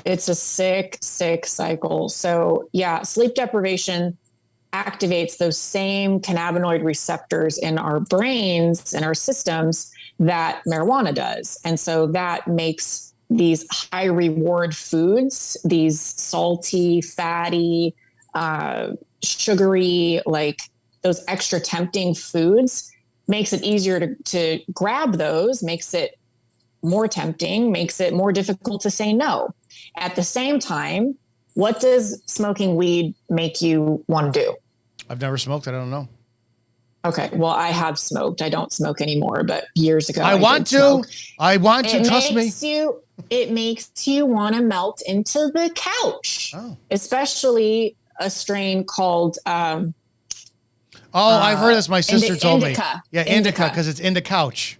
It's a sick cycle. So sleep deprivation activates those same cannabinoid receptors in our brains and our systems that marijuana does. And so that makes these high reward foods, these salty, fatty, sugary, like those extra tempting foods, makes it easier to grab those, makes it more tempting, makes it more difficult to say no. At the same time, what does smoking weed make you want to do? I've never smoked. I don't know. Okay. Well, I have smoked. I don't smoke anymore, but years ago, I want to. Trust me. It makes you want to melt into the couch, especially a strain called. I've heard this. My sister told me. Yeah, indica, because it's in the couch.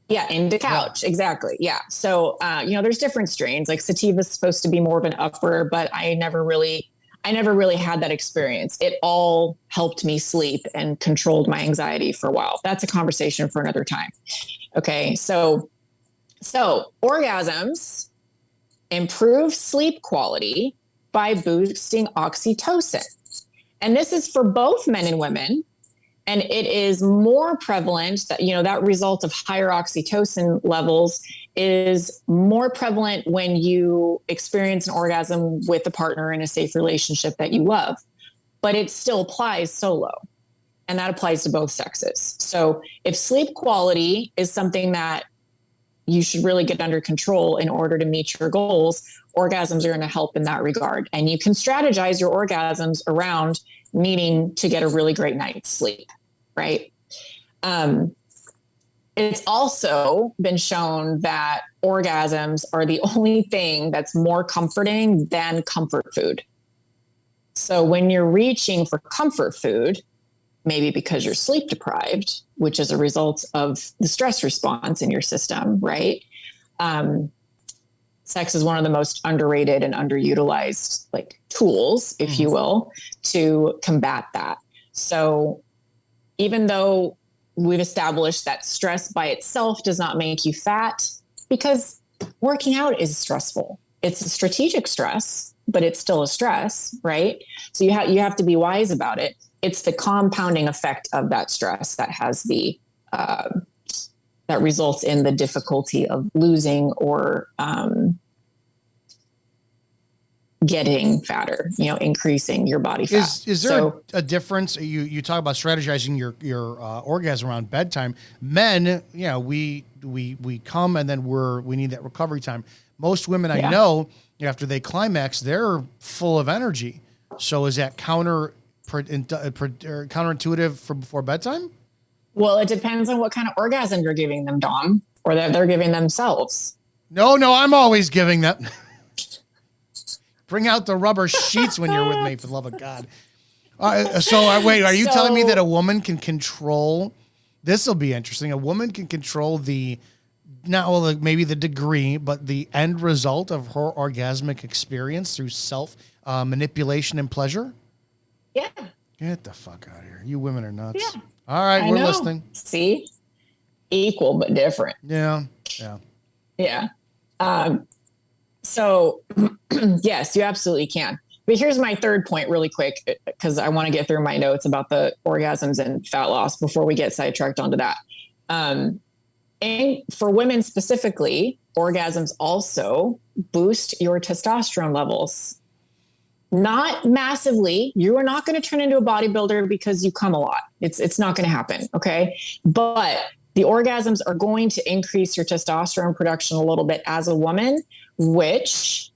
Yeah, into couch. Yeah. Exactly. Yeah. So, there's different strains. Like sativa is supposed to be more of an upper, but I never really had that experience. It all helped me sleep and controlled my anxiety for a while. That's a conversation for another time. Okay. So orgasms improve sleep quality by boosting oxytocin. And this is for both men and women. And it is more prevalent that result of higher oxytocin levels is more prevalent when you experience an orgasm with a partner in a safe relationship that you love, but it still applies solo, and that applies to both sexes. So if sleep quality is something that you should really get under control in order to meet your goals, orgasms are going to help in that regard. And you can strategize your orgasms around needing to get a really great night's sleep, right? It's also been shown that orgasms are the only thing that's more comforting than comfort food. So when you're reaching for comfort food, maybe because you're sleep deprived, which is a result of the stress response in your system, right? Sex is one of the most underrated and underutilized tools, if you will, to combat that. So even though we've established that stress by itself does not make you fat, because working out is stressful. It's a strategic stress, but it's still a stress, right? So you have to be wise about it. It's the compounding effect of that stress that has that results in the difficulty of losing or getting fatter, increasing your body fat. Is there a difference? You talk about strategizing your orgasm around bedtime. Men, we come and then we need that recovery time. Most women I know, after they climax, they're full of energy. So is that counterintuitive for before bedtime? Well, it depends on what kind of orgasm you're giving them, Dom, or that they're giving themselves. No, I'm always giving that. Bring out the rubber sheets when you're with me, for the love of God. Wait, are you telling me that a woman can control? This will be interesting. A woman can control maybe the degree, but the end result of her orgasmic experience through self manipulation and pleasure? Yeah. Get the fuck out of here. You women are nuts. Yeah. All right, we're listening. See? Equal but different. Yeah. So, yes, you absolutely can. But here's my third point really quick, because I want to get through my notes about the orgasms and fat loss before we get sidetracked onto that. And for women specifically, orgasms also boost your testosterone levels. Not massively. You are not going to turn into a bodybuilder because you come a lot. It's not going to happen. Okay. But the orgasms are going to increase your testosterone production a little bit as a woman, which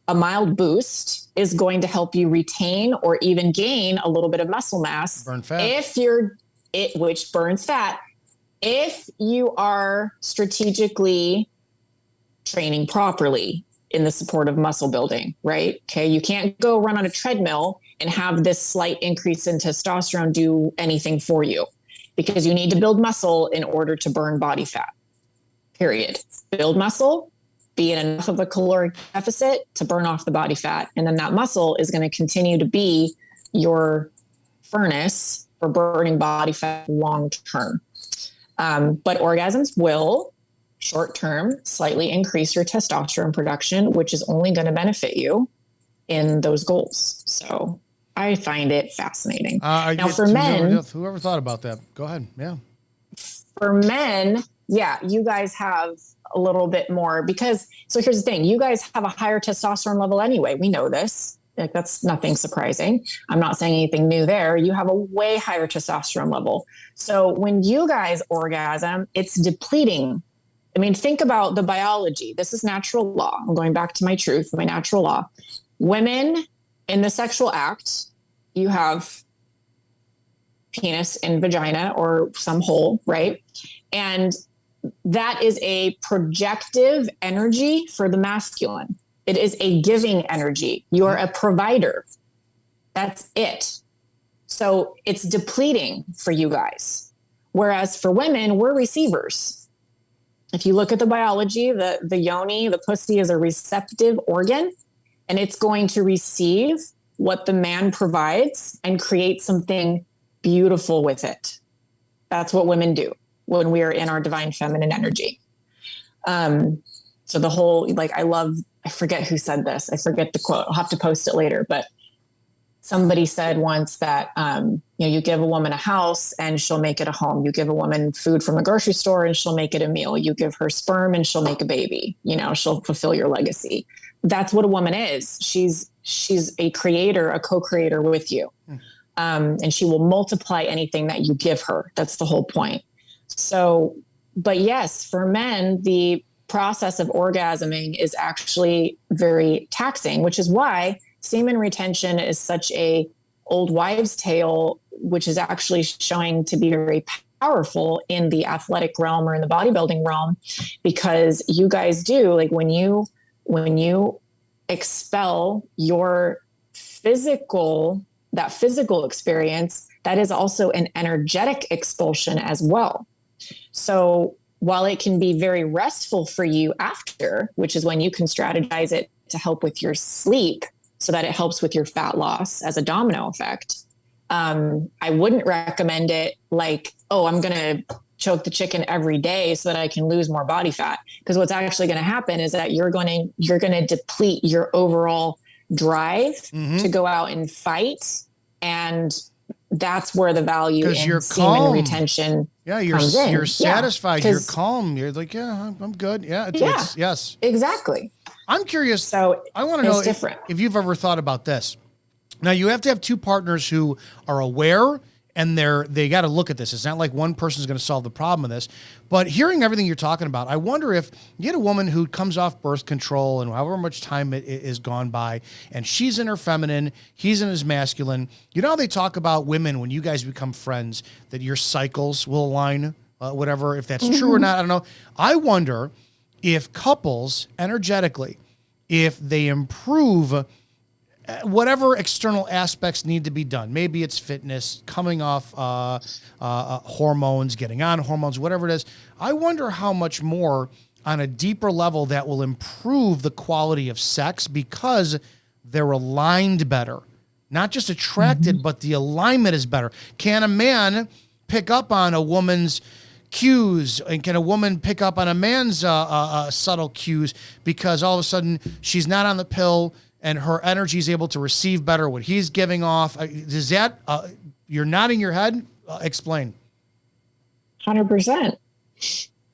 a mild boost is going to help you retain or even gain a little bit of muscle mass. Burn fat. Which burns fat. If you are strategically training properly in the support of muscle building, right? Okay. You can't go run on a treadmill and have this slight increase in testosterone do anything for you, because you need to build muscle in order to burn body fat, period. Build muscle, be in enough of a caloric deficit to burn off the body fat. And then that muscle is going to continue to be your furnace for burning body fat long term. But orgasms will short term slightly increase your testosterone production, which is only going to benefit you in those goals. So I find it fascinating. Now for men, whoever thought about that, go ahead. Yeah. For men, you guys have a little bit more so here's the thing. You guys have a higher testosterone level anyway. We know this. Like, that's nothing surprising. I'm not saying anything new there. You have a way higher testosterone level. So when you guys orgasm, it's depleting. I mean, think about the biology. This is natural law. I'm going back to my truth, my natural law. Women in the sexual act, you have penis and vagina or some hole, right? And that is a projective energy for the masculine. It is a giving energy. You're a provider. That's it. So it's depleting for you guys. Whereas for women, we're receivers. If you look at the biology, the yoni, the pussy, is a receptive organ, and it's going to receive what the man provides and create something beautiful with it. That's what women do when we are in our divine feminine energy. So the whole, I forget who said this. I forget the quote. I'll have to post it later, but somebody said once that, you give a woman a house and she'll make it a home. You give a woman food from a grocery store and she'll make it a meal. You give her sperm and she'll make a baby. She'll fulfill your legacy. That's what a woman is. She's a creator, a co-creator with you. And she will multiply anything that you give her. That's the whole point. So, but yes, for men, the process of orgasming is actually very taxing, which is why semen retention is such a old wives' tale, which is actually showing to be very powerful in the athletic realm or in the bodybuilding realm, because you guys do, like, when you expel your physical experience, that is also an energetic expulsion as well. So while it can be very restful for you after, which is when you can strategize it to help with your sleep so that it helps with your fat loss as a domino effect, I wouldn't recommend it like, oh, I'm going to choke the chicken every day so that I can lose more body fat. Because what's actually going to happen is that you're going to deplete your overall drive to go out and fight. And that's where the value in you're semen calm. retention you're comes in. you're satisfied. You're calm. You're like, I'm good. Yes. Exactly. I'm curious. So I want to know different. if you've ever thought about this. Now you have to have two partners who are aware and they got to look at this. It's not like one person's going to solve the problem of this, but hearing everything you're talking about, I wonder if you get a woman who comes off birth control and however much time it is gone by, and she's in her feminine, he's in his masculine. You know how they talk about women when you guys become friends that your cycles will align, whatever, if that's true or not, I don't know. I wonder if couples energetically, if they improve whatever external aspects need to be done. Maybe it's fitness, coming off hormones, getting on hormones, whatever it is. I wonder how much more on a deeper level that will improve the quality of sex because they're aligned better. Not just attracted, but the alignment is better. Can a man pick up on a woman's cues, and can a woman pick up on a man's subtle cues because all of a sudden she's not on the pill and her energy is able to receive better what he's giving off? Does that, you're nodding your head? Explain. 100%.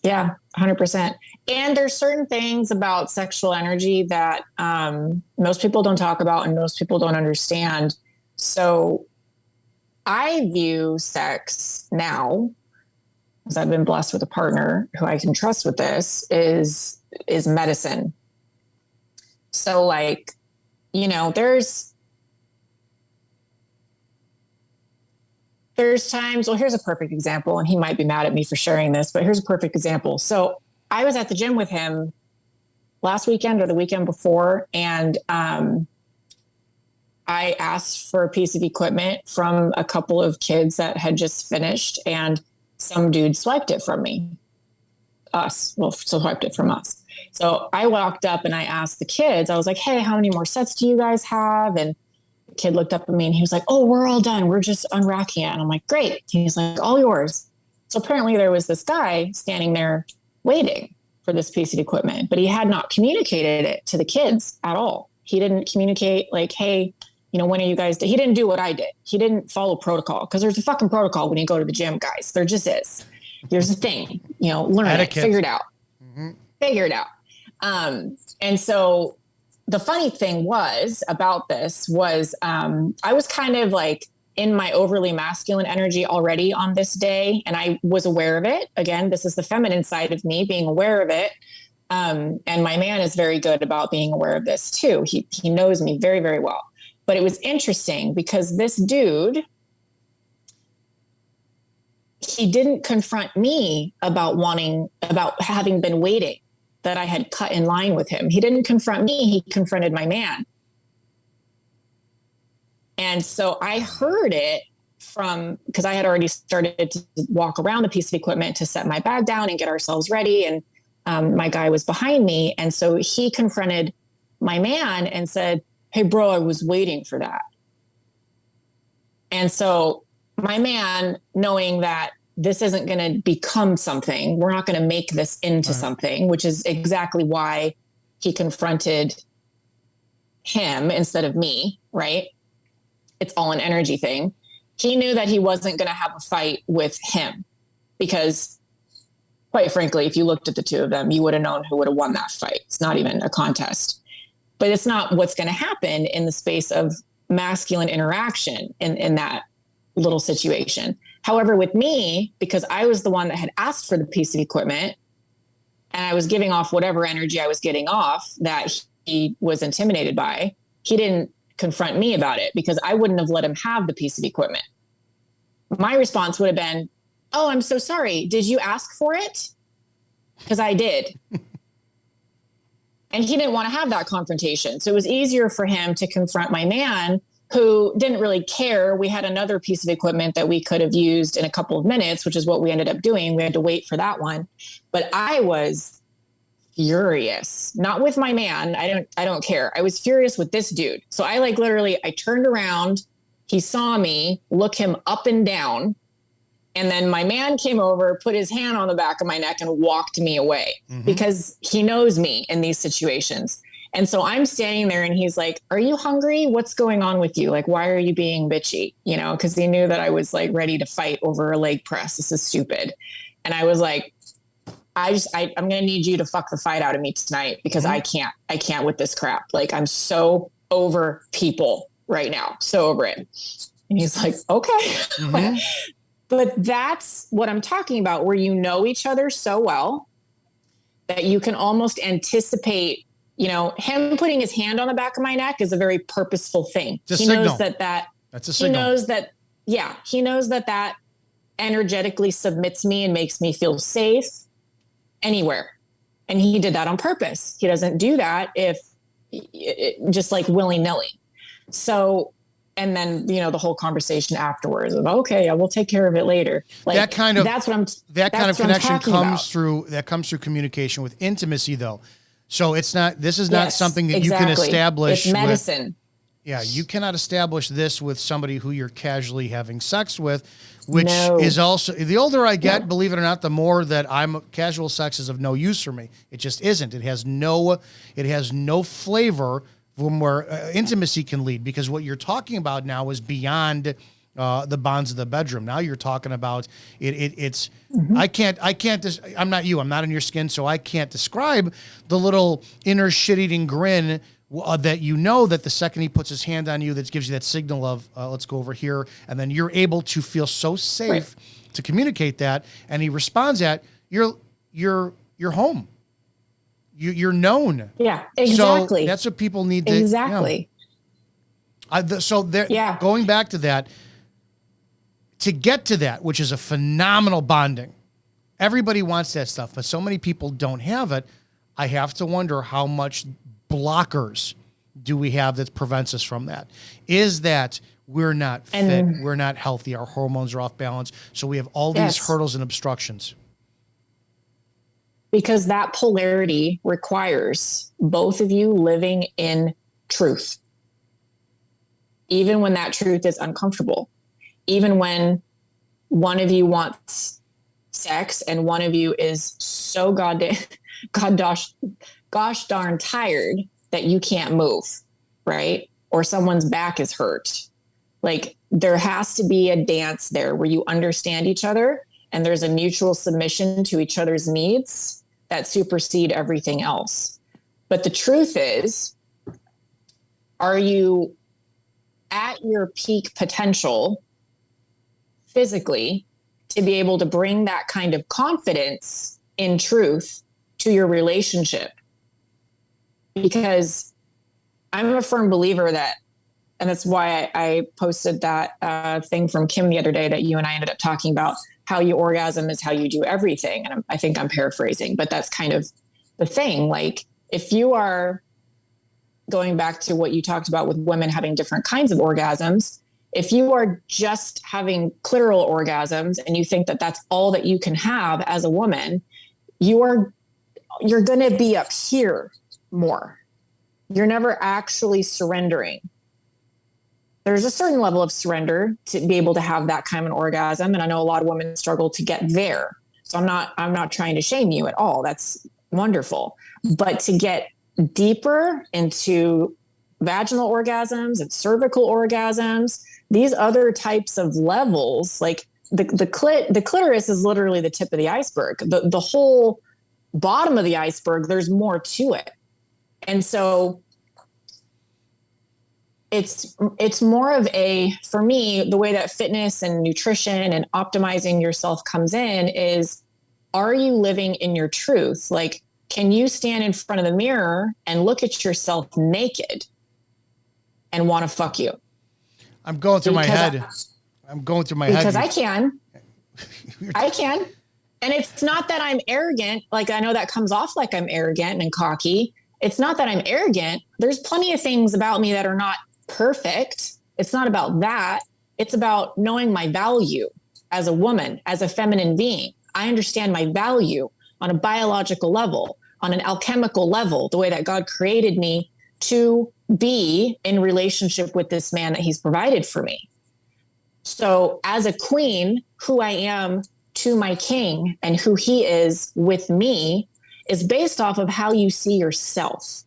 Yeah, 100%. And there's certain things about sexual energy that most people don't talk about and most people don't understand. So I view sex now, because I've been blessed with a partner who I can trust with this, is medicine. So like, you know, there's times, well, here's a perfect example, and he might be mad at me for sharing this, but here's a perfect example. So I was at the gym with him last weekend or the weekend before, and I asked for a piece of equipment from a couple of kids that had just finished, and some dude swiped it from me. Swiped it from us. So I walked up and I asked the kids, I was like, hey, how many more sets do you guys have? And the kid looked up at me and he was like, oh, we're all done. We're just unracking it. And I'm like, great. He's like, all yours. So apparently there was this guy standing there waiting for this piece of equipment, but he had not communicated it to the kids at all. He didn't communicate like, hey, you know, when are you guys, he didn't do what I did. He didn't follow protocol, because there's a fucking protocol when you go to the gym, guys. There just is. There's a thing, you know, learn it, figure it out. Figure it out. And so the funny thing was about this was, I was kind of like in my overly masculine energy already on this day. And I was aware of it. Again, this is the feminine side of me being aware of it. And my man is very good about being aware of this too. He knows me very, very well. But it was interesting because this dude, he didn't confront me about having been waiting, that I had cut in line with him. He didn't confront me. He confronted my man. And so I heard it because I had already started to walk around the piece of equipment to set my bag down and get ourselves ready. And my guy was behind me. And so he confronted my man and said, hey, bro, I was waiting for that. And so my man, knowing that this isn't going to become something, we're not going to make this into something, which is exactly why he confronted him instead of me, right? It's all an energy thing. He knew that he wasn't going to have a fight with him because, quite frankly, if you looked at the two of them, you would have known who would have won that fight. It's not even a contest. But it's not what's going to happen in the space of masculine interaction in that little situation. However, with me, because I was the one that had asked for the piece of equipment and I was giving off whatever energy I was getting off that he was intimidated by, he didn't confront me about it because I wouldn't have let him have the piece of equipment. My response would have been, oh, I'm so sorry. Did you ask for it? Because I did. And he didn't want to have that confrontation. So it was easier for him to confront my man, who didn't really care. We had another piece of equipment that we could have used in a couple of minutes, which is what we ended up doing. We had to wait for that one. But I was furious, not with my man. I don't care. I was furious with this dude. So I turned around, he saw me, look him up and down. And then my man came over, put his hand on the back of my neck and walked me away because he knows me in these situations. And so I'm standing there and he's like, are you hungry? What's going on with you? Like, why are you being bitchy? You know, because he knew that I was like ready to fight over a leg press. This is stupid. And I was like, I'm going to need you to fuck the fight out of me tonight because I can't with this crap. Like, I'm so over people right now. So over it. And he's like, okay. But that's what I'm talking about, where you know each other so well that you can almost anticipate, you know, him putting his hand on the back of my neck is a very purposeful thing. He knows that's a signal. He knows that energetically submits me and makes me feel safe anywhere. And he did that on purpose. He doesn't do that just like willy-nilly. So, and then, you know, the whole conversation afterwards of, okay, yeah, we'll take care of it later. Like that kind of connection comes through communication. With intimacy though. So this is not something that you can establish. It's medicine. You cannot establish this with somebody who you're casually having sex with, which is also, the older I get, believe it or not, the more that casual sex is of no use for me. It just isn't. It has no flavor from where intimacy can lead, because what you're talking about now is beyond the bonds of the bedroom. Now you're talking about it's I'm not you. I'm not in your skin, so I can't describe the little inner shit-eating grin that you know that the second he puts his hand on you, that gives you that signal of let's go over here, and then you're able to feel so safe to communicate that, and he responds at you're home. You're known. Yeah, exactly. So that's what people need to exactly. Going back to that, to get to that, which is a phenomenal bonding. Everybody wants that stuff, but so many people don't have it. I have to wonder how much blockers do we have that prevents us from that? Is that we're not fit, we're not healthy, our hormones are off balance, so we have all these hurdles and obstructions. Because that polarity requires both of you living in truth. Even when that truth is uncomfortable. Even when one of you wants sex and one of you is so gosh darn tired that you can't move, right? Or someone's back is hurt. Like, there has to be a dance there where you understand each other and there's a mutual submission to each other's needs that supersede everything else. But the truth is, are you at your peak potential physically to be able to bring that kind of confidence in truth to your relationship? Because I'm a firm believer that, and that's why I posted that thing from Kim the other day that you and I ended up talking about, how you orgasm is how you do everything. And I think I'm paraphrasing, but that's kind of the thing. Like, if you are going back to what you talked about with women having different kinds of orgasms, if you are just having clitoral orgasms and you think that that's all that you can have as a woman, you're going to be up here more. You're never actually surrendering. There's a certain level of surrender to be able to have that kind of an orgasm. And I know a lot of women struggle to get there. So I'm not trying to shame you at all. That's wonderful. But to get deeper into vaginal orgasms and cervical orgasms, these other types of levels, like the clitoris is literally the tip of the iceberg. The whole bottom of the iceberg, there's more to it. And so it's more of for me, the way that fitness and nutrition and optimizing yourself comes in is, are you living in your truth? Like, can you stand in front of the mirror and look at yourself naked and want to fuck you? I'm going through my head. Because I can. I can. And it's not that I'm arrogant. Like, I know that comes off like I'm arrogant and cocky. It's not that I'm arrogant. There's plenty of things about me that are not perfect. It's not about that. It's about knowing my value as a woman, as a feminine being. I understand my value on a biological level, on an alchemical level, the way that God created me to be in relationship with this man that he's provided for me. So as a queen, who I am to my king and who he is with me is based off of how you see yourself.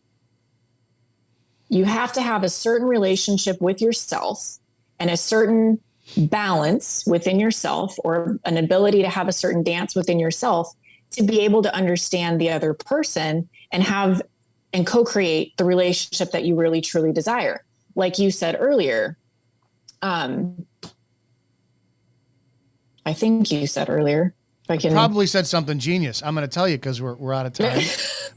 You have to have a certain relationship with yourself and a certain balance within yourself, or an ability to have a certain dance within yourself to be able to understand the other person and have and co-create the relationship that you really truly desire. Like you said earlier, I think you said earlier, if I can probably said something genius. I'm going to tell you because we're out of time,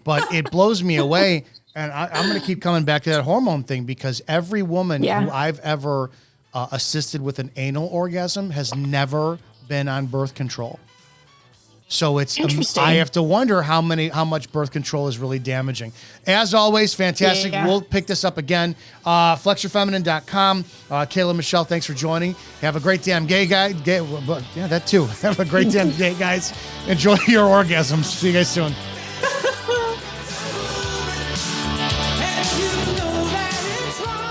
but it blows me away. And I'm going to keep coming back to that hormone thing because every woman who I've ever assisted with an anal orgasm has never been on birth control. So it's I have to wonder how much birth control is really damaging. As always, fantastic. Yeah. We'll pick this up again. FlexYourFeminine.com. Kayla, Michelle, thanks for joining. Have a great damn gay guy. Yeah, that too. Have a great damn day, guys. Enjoy your orgasms. See you guys soon.